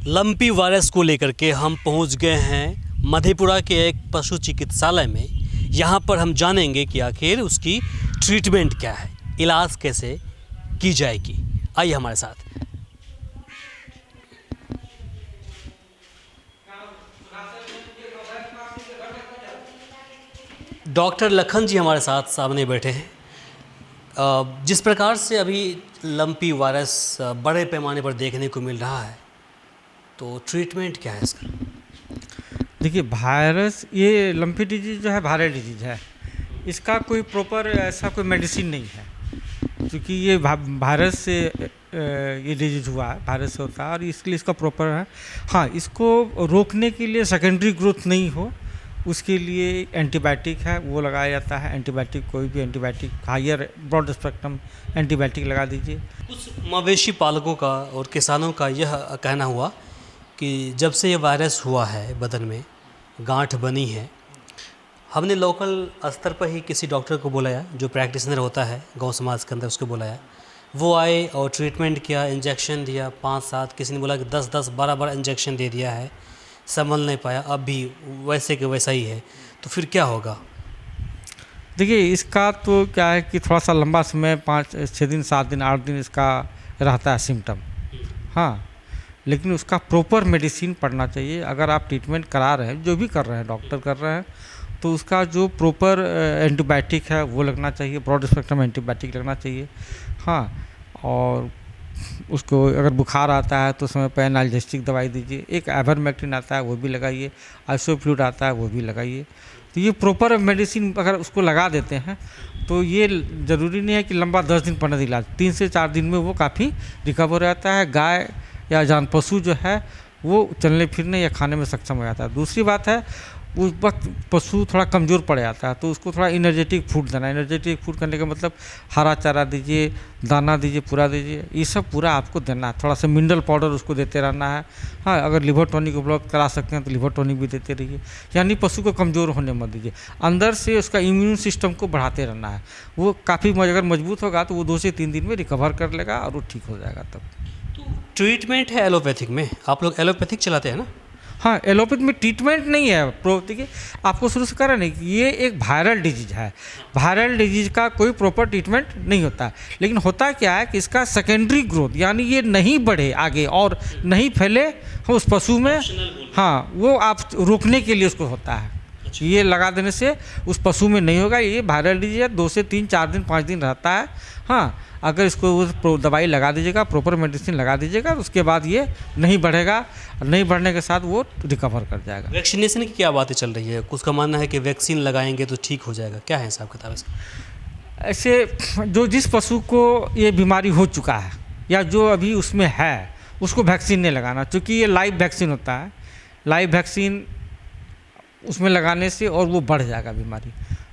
Lumpy virus को लेकर के हम पहुंच गए हैं मधेपुरा के एक पशु चिकित्सालय में। यहां पर हम जानेंगे कि आखिर उसकी ट्रीटमेंट क्या है, इलाज कैसे की जाएगी। आइए हमारे साथ। डॉक्टर लखन जी हमारे साथ सामने बैठे हैं। जिस प्रकार से अभी लंपी वायरस बड़े पैमाने पर देखने को मिल रहा है, तो ट्रीटमेंट क्या है इसका? देखिए, वायरस ये लंपी डिजीज जो है वायरल डिजीज है। इसका कोई प्रॉपर ऐसा कोई मेडिसिन नहीं है, क्योंकि ये वायरस से ये डिजीज हुआ है, वायरस से होता है और इसके लिए इसका प्रॉपर है। हाँ, इसको रोकने के लिए सेकेंडरी ग्रोथ नहीं हो, उसके लिए एंटीबायोटिक है वो लगाया जाता है। एंटीबायोटिक, कोई भी antibiotic, higher broad spectrum antibiotic लगा दीजिए। कुछ मवेशी पालकों का और किसानों का यह कहना हुआ कि जब से ये वायरस हुआ है बदन में गांठ बनी है, हमने लोकल स्तर पर ही किसी डॉक्टर को बुलाया जो प्रैक्टिशनर होता है गांव समाज के अंदर, उसको बुलाया। वो आए और ट्रीटमेंट किया, इंजेक्शन दिया 5-7, किसी ने बोला कि 10-10, 12-12 इंजेक्शन दे दिया है, संभल नहीं पाया, अब भी वैसे के वैसा ही है। तो फिर क्या होगा? देखिए, इसका तो क्या है कि थोड़ा सा लंबा समय 5-6 दिन, 7 दिन, 8 दिन इसका रहता है सिम्टम। हाँ, लेकिन उसका प्रॉपर मेडिसिन पड़ना चाहिए। अगर आप ट्रीटमेंट करा रहे हैं, जो भी कर रहे हैं, डॉक्टर कर रहे हैं, तो उसका जो प्रॉपर एंटीबायोटिक है वो लगना चाहिए, ब्रॉड स्पेक्ट्रम एंटीबायोटिक लगना चाहिए। हाँ, और उसको अगर बुखार आता है तो समय पर एनाल्जेस्टिक दवाई दीजिए। एक आइवरमेक्टिन आता है वो भी लगाइए, आइसोफ्लूड आता है वो भी लगाइए। तो ये प्रॉपर मेडिसिन अगर उसको लगा देते हैं तो ये ज़रूरी नहीं है कि लंबा 10 दिन 15 दिन इलाज, 3 से 4 दिन में वो काफ़ी रिकवर हो जाता है। गाय या जान पशु जो है वो चलने फिरने या खाने में सक्षम हो जाता है। दूसरी बात है, उस वक्त पशु थोड़ा कमज़ोर पड़ जाता है, तो उसको थोड़ा एनर्जेटिक फूड देना। एनर्जेटिक फूड करने का मतलब हरा चारा दीजिए, दाना दीजिए, पूरा दीजिए, ये सब पूरा आपको देना है। थोड़ा सा मिनरल पाउडर उसको देते रहना है। हाँ, अगर लिवर टॉनिक उपलब्ध करा सकते हैं तो लिवर टॉनिक भी देते रहिए। यानी पशु को कमज़ोर होने मत दीजिए, अंदर से उसका इम्यून सिस्टम को बढ़ाते रहना है। वो काफ़ी अगर मजबूत होगा तो वो 2 से 3 दिन में रिकवर कर लेगा और वो ठीक हो जाएगा। तब ट्रीटमेंट है एलोपैथिक में, आप लोग एलोपैथिक चलाते हैं ना? हाँ, एलोपैथ में ट्रीटमेंट नहीं है। देखिए, आपको शुरू से कह रहे नहीं कि ये एक वायरल डिजीज है। वायरल डिजीज का कोई प्रॉपर ट्रीटमेंट नहीं होता है, लेकिन होता क्या है कि इसका सेकेंडरी ग्रोथ, यानी ये नहीं बढ़े आगे और नहीं फैले उस पशु में। हाँ, वो आप रोकने के लिए उसको होता है। ये लगा देने से उस पशु में नहीं होगा। ये वायरल डिजीज है, 2 से 3, 4 दिन, 5 दिन रहता है। हाँ, अगर इसको दवाई लगा दीजिएगा, प्रॉपर मेडिसिन लगा दीजिएगा, तो उसके बाद ये नहीं बढ़ेगा और नहीं बढ़ने के साथ वो रिकवर कर जाएगा। वैक्सीनेशन की क्या बातें चल रही है? उसका मानना है कि वैक्सीन लगाएंगे तो ठीक हो जाएगा, क्या है हिसाब किताब इसका? ऐसे जो जिस पशु को ये बीमारी हो चुका है या जो अभी उसमें है, उसको वैक्सीन नहीं लगाना, क्योंकि ये लाइव वैक्सीन होता है। लाइव वैक्सीन उसमें लगाने से और वो बढ़ जाएगा बीमारी।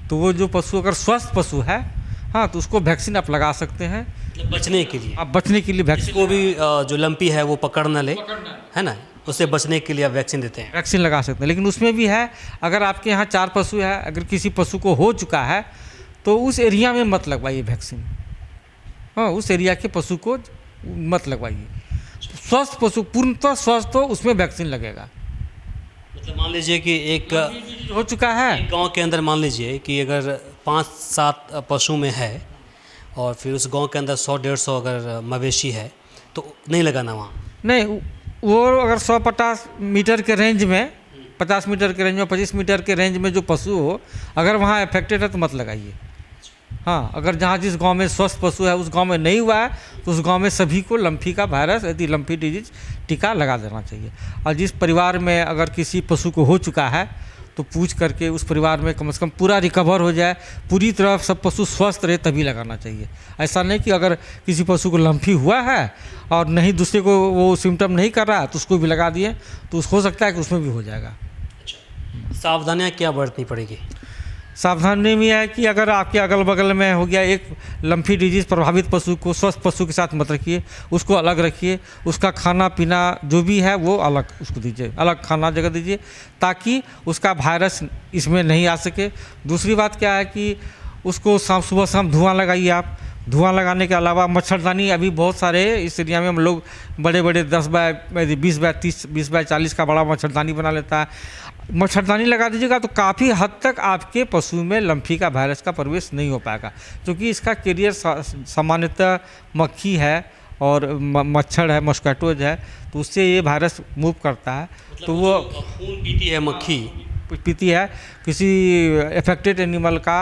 तो वो जो पशु अगर स्वस्थ पशु है, हाँ, तो उसको वैक्सीन आप लगा सकते हैं, मतलब बचने के लिए। आप बचने के लिए वैक्सीन को भी जो लंपी है वो पकड़ न ले, है ना, उससे बचने के लिए आप वैक्सीन देते हैं। वैक्सीन लगा सकते हैं। लेकिन उसमें भी है, अगर आपके यहाँ 4 पशु है, अगर किसी पशु को हो चुका है तो उस एरिया में मत लगवाइए वैक्सीन। हाँ, उस एरिया के पशु को मत लगवाइए। स्वस्थ पशु, पूर्णतः स्वस्थ हो, उसमें वैक्सीन लगेगा। मतलब मान लीजिए कि एक हो चुका है गांव के अंदर, मान लीजिए कि अगर 5-7 पशु में है और फिर उस गांव के अंदर 100-150 अगर मवेशी है, तो नहीं लगाना वहाँ? नहीं, वो अगर 150 मीटर के रेंज में, 50 मीटर के रेंज में, 25 मीटर के रेंज में जो पशु हो, अगर वहाँ अफेक्टेड है तो मत लगाइए। हाँ, अगर जहाँ जिस गांव में स्वस्थ पशु है उस गांव में नहीं हुआ है तो उस गांव में सभी को लंपी का वायरस, यदि लंपी डिजीज, टीका लगा देना चाहिए। और जिस परिवार में अगर किसी पशु को हो चुका है तो पूछ करके उस परिवार में कम से कम पूरा रिकवर हो जाए, पूरी तरह सब पशु स्वस्थ रहे, तभी लगाना चाहिए। ऐसा नहीं कि अगर किसी पशु को लंपी हुआ है और नहीं, दूसरे को वो सिम्टम नहीं कर रहा तो उसको भी लगा दिए, तो हो सकता है कि उसमें भी हो जाएगा। सावधानियाँ क्या बरतनी पड़ेगी? सावधानी में है कि अगर आपके अगल बगल में हो गया एक लंपी डिजीज़ प्रभावित पशु को, स्वस्थ पशु के साथ मत रखिए, उसको अलग रखिए। उसका खाना पीना जो भी है वो अलग उसको दीजिए, अलग खाना जगह दीजिए, ताकि उसका वायरस इसमें नहीं आ सके। दूसरी बात क्या है कि उसको सुबह शाम धुआं लगाइए आप। धुआं लगाने के अलावा मच्छरदानी अभी बहुत सारे इस एरिया में हम लोग बड़े बड़े 10 बाय 20 बाय 30 20 बाय 40 का बड़ा मच्छरदानी बना लेता है। मच्छरदानी लगा दीजिएगा तो काफ़ी हद तक आपके पशु में लम्फी का वायरस का प्रवेश नहीं हो पाएगा, क्योंकि इसका कैरियर सामान्यतः मक्खी है और मच्छर है, मस्कीटोज है, तो उससे ये वायरस मूव करता है। मतलब तो वो खून पीती है मक्खी, पीती है, किसी अफेक्टेड एनिमल का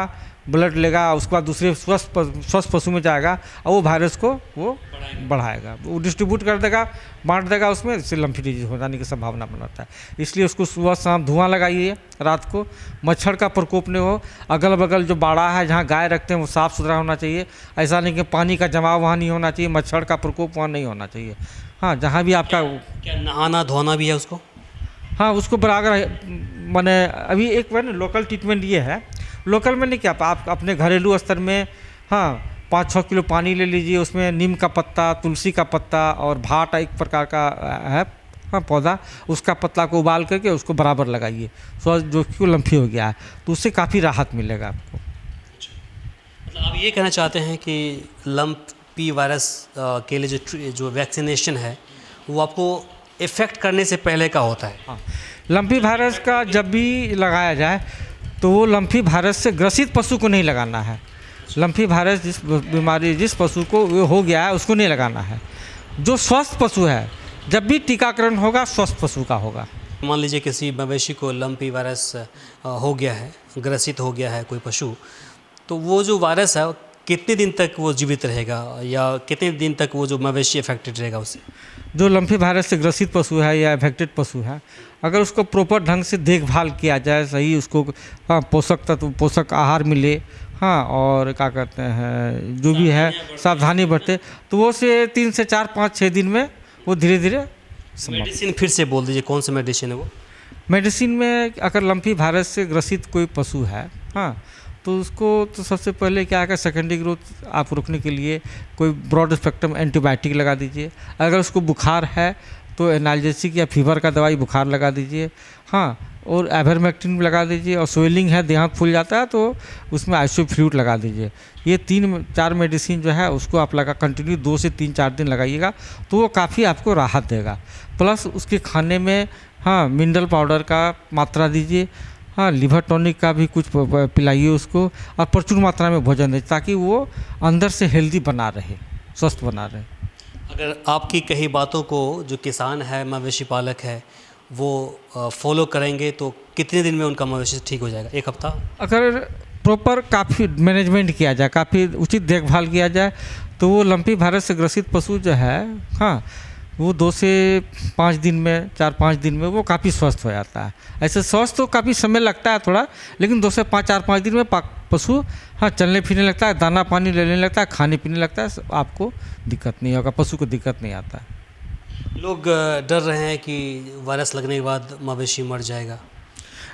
ब्लड लेगा, उसके बाद दूसरे स्वस्थ पशु में जाएगा और वो वायरस को वो बढ़ाएगा, वो डिस्ट्रीब्यूट कर देगा, बांट देगा उसमें, इससे लम्फी डिजीज हो जाने की संभावना बनाता है। इसलिए उसको सुबह शाम धुआं लगाइए, रात को मच्छर का प्रकोप नहीं हो। अगल बगल जो बाड़ा है जहाँ गाय रखते हैं वो साफ़ सुथरा होना चाहिए, ऐसा नहीं कि पानी का जमाव वहाँ नहीं होना चाहिए, मच्छर का प्रकोप वहाँ नहीं होना चाहिए। हाँ, जहाँ भी आपका क्या नहाना धोना भी है उसको? हाँ, उसको बराबर मैंने अभी एक बार लोकल ट्रीटमेंट ये है, लोकल में नहीं क्या, आप अपने घरेलू स्तर में हाँ 5-6 किलो पानी ले लीजिए, उसमें नीम का पत्ता, तुलसी का पत्ता और भाट एक प्रकार का है हाँ पौधा, उसका पत्ता को उबाल करके उसको बराबर लगाइए, जो कि लम्फी हो गया है तो उससे काफ़ी राहत मिलेगा आपको। मतलब आप ये कहना चाहते हैं कि लम्पी वायरस के लिए जो वैक्सीनेशन है वो आपको इफ़ेक्ट करने से पहले का होता है? हाँ, लम्पी वायरस का जब भी लगाया जाए तो वो लम्फी वायरस से ग्रसित पशु को नहीं लगाना है। लम्फी वायरस जिस पशु को हो गया है उसको नहीं लगाना है। जो स्वस्थ पशु है, जब भी टीकाकरण होगा स्वस्थ पशु का होगा। मान लीजिए किसी मवेशी को लम्पी वायरस हो गया है, ग्रसित हो गया है कोई पशु, तो वो जो वायरस है कितने दिन तक वो जीवित रहेगा या कितने दिन तक वो जो मवेशी अफेक्टेड रहेगा उससे? जो लम्फी वायरस से ग्रसित पशु है या अफेक्टेड पशु है, अगर उसको प्रॉपर ढंग से देखभाल किया जाए, सही उसको हाँ पोषक तत्व पोषक आहार मिले, हाँ और क्या कहते हैं जो भी है सावधानी बरते, तो वो से 3 से 4 5 6 दिन में वो धीरे धीरे मेडिसिन फिर से बोल दीजिए, कौन सा मेडिसिन है वो? मेडिसिन में अगर लम्फी वायरस से ग्रसित कोई पशु है हाँ, तो उसको तो सबसे पहले क्या है, सेकेंडरी ग्रोथ आप रोकने के लिए कोई ब्रॉड स्पेक्ट्रम एंटीबायोटिक लगा दीजिए। अगर उसको बुखार है तो एनाल्जेसिक या फीवर का दवाई बुखार लगा दीजिए हाँ, और एवर्मेक्टिन लगा दीजिए। और स्वेलिंग है, देहात फूल जाता है तो उसमें आइसोफ्लूइड लगा दीजिए। ये 3-4 मेडिसिन जो है उसको आप लगा कंटिन्यू 2 से 3-4 दिन लगाइएगा तो वो काफ़ी आपको राहत देगा। प्लस उसके खाने में हाँ मिनरल पाउडर का मात्रा दीजिए, हाँ लिवर टॉनिक का भी कुछ पिलाइए उसको, और प्रचुर मात्रा में भोजन दें ताकि वो अंदर से हेल्दी बना रहे, स्वस्थ बना रहे। अगर आपकी कही बातों को जो किसान है, मवेशी पालक है, वो फॉलो करेंगे तो कितने दिन में उनका मवेशी ठीक हो जाएगा? 1 हफ्ता? अगर प्रॉपर काफ़ी मैनेजमेंट किया जाए, काफ़ी उचित देखभाल किया जाए तो वो लम्पी वायरस से ग्रसित पशु जो है हाँ वो 2 से 5 दिन में 4-5 दिन में वो काफ़ी स्वस्थ हो जाता है। ऐसे स्वस्थ तो काफ़ी समय लगता है थोड़ा, लेकिन 2 से 4-5 दिन में पशु हाँ चलने फिरने लगता है, दाना पानी लेने लगता है, खाने पीने लगता है, आपको दिक्कत नहीं होगा, पशु को दिक्कत नहीं आता है। लोग डर रहे हैं कि वायरस लगने के बाद मवेशी मर जाएगा।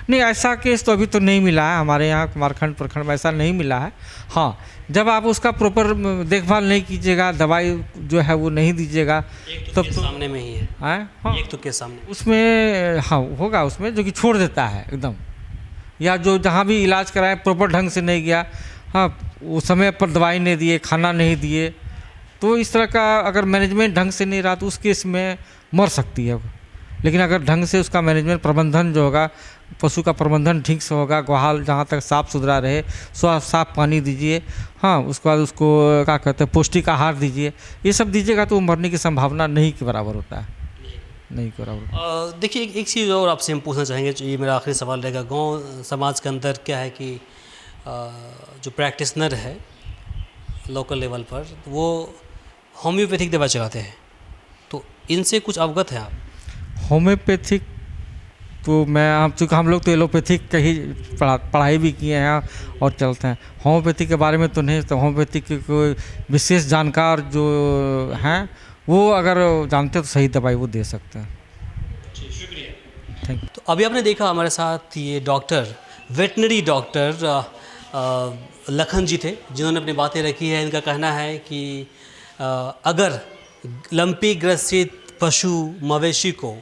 नहीं, ऐसा केस तो अभी तो नहीं मिला है हमारे यहाँ कुमारखंड प्रखंड में, ऐसा नहीं मिला है। हाँ, जब आप उसका प्रॉपर देखभाल नहीं कीजिएगा, दवाई जो है वो नहीं दीजिएगा, तब तो सामने में ही है हाँ, एक तो केस सामने उसमें हाँ होगा, उसमें जो कि छोड़ देता है एकदम, या जो जहाँ भी इलाज कराए प्रॉपर ढंग से नहीं गया, हाँ वो समय पर दवाई नहीं दिए, खाना नहीं दिए, तो इस तरह का अगर मैनेजमेंट ढंग से नहीं रहा तो उस केस में मर सकती है। लेकिन अगर ढंग से उसका मैनेजमेंट प्रबंधन जो होगा, पशु का प्रबंधन ठीक से होगा, गुहाल जहाँ तक साफ़ सुथरा रहे, साफ पानी दीजिए, हाँ उसके बाद उसको क्या कहते हैं पौष्टिक आहार दीजिए, ये सब दीजिएगा तो मरने की संभावना नहीं के बराबर होता है, नहीं के बराबर। देखिए एक चीज़ और आपसे हम पूछना चाहेंगे, ये मेरा आखिरी सवाल रहेगा। गांव समाज के अंदर क्या है कि जो प्रैक्टिशनर है लोकल लेवल पर वो होम्योपैथिक दवा चलाते हैं, तो इनसे कुछ अवगत हैं आप? होम्योपैथिक तो मैं चूँकि हम लोग तो एलोपैथिक का ही पढ़ाई भी किए हैं और चलते हैं, होम्योपैथिक के बारे में तो नहीं। तो होम्योपैथिक के कोई विशेष जानकार जो हैं वो अगर जानते तो सही दवाई वो दे सकते हैं। शुक्रिया, थैंक यू। तो अभी आपने देखा हमारे साथ ये डॉक्टर, वेटनरी डॉक्टर लखन जी थे, जिन्होंने अपनी बातें रखी है। इनका कहना है कि अगर लम्पी ग्रसित पशु मवेशी को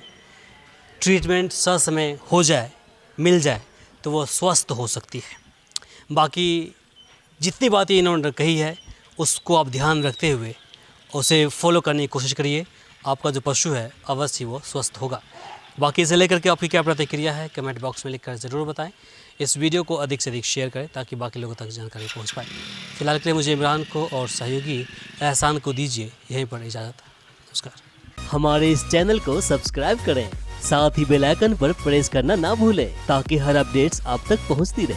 ट्रीटमेंट ससमय हो जाए, मिल जाए, तो वो स्वस्थ हो सकती है। बाकी जितनी बातें इन्होंने कही है उसको आप ध्यान रखते हुए उसे फॉलो करने की कोशिश करिए। आपका जो पशु है अवश्य वो स्वस्थ होगा। बाकी इसे लेकर के आपकी क्या प्रतिक्रिया है कमेंट बॉक्स में लिखकर ज़रूर बताएं। इस वीडियो को अधिक से अधिक शेयर करें ताकि बाकी लोगों तक जानकारी पहुंच पाए। फिलहाल के लिए मुझे इमरान को और सहयोगी एहसान को दीजिए यहीं पर इजाज़त। नमस्कार। हमारे इस चैनल को सब्सक्राइब करें, साथ ही बेल आइकन पर प्रेस करना ना भूलें ताकि हर अपडेट्स आप तक पहुंचती रहे।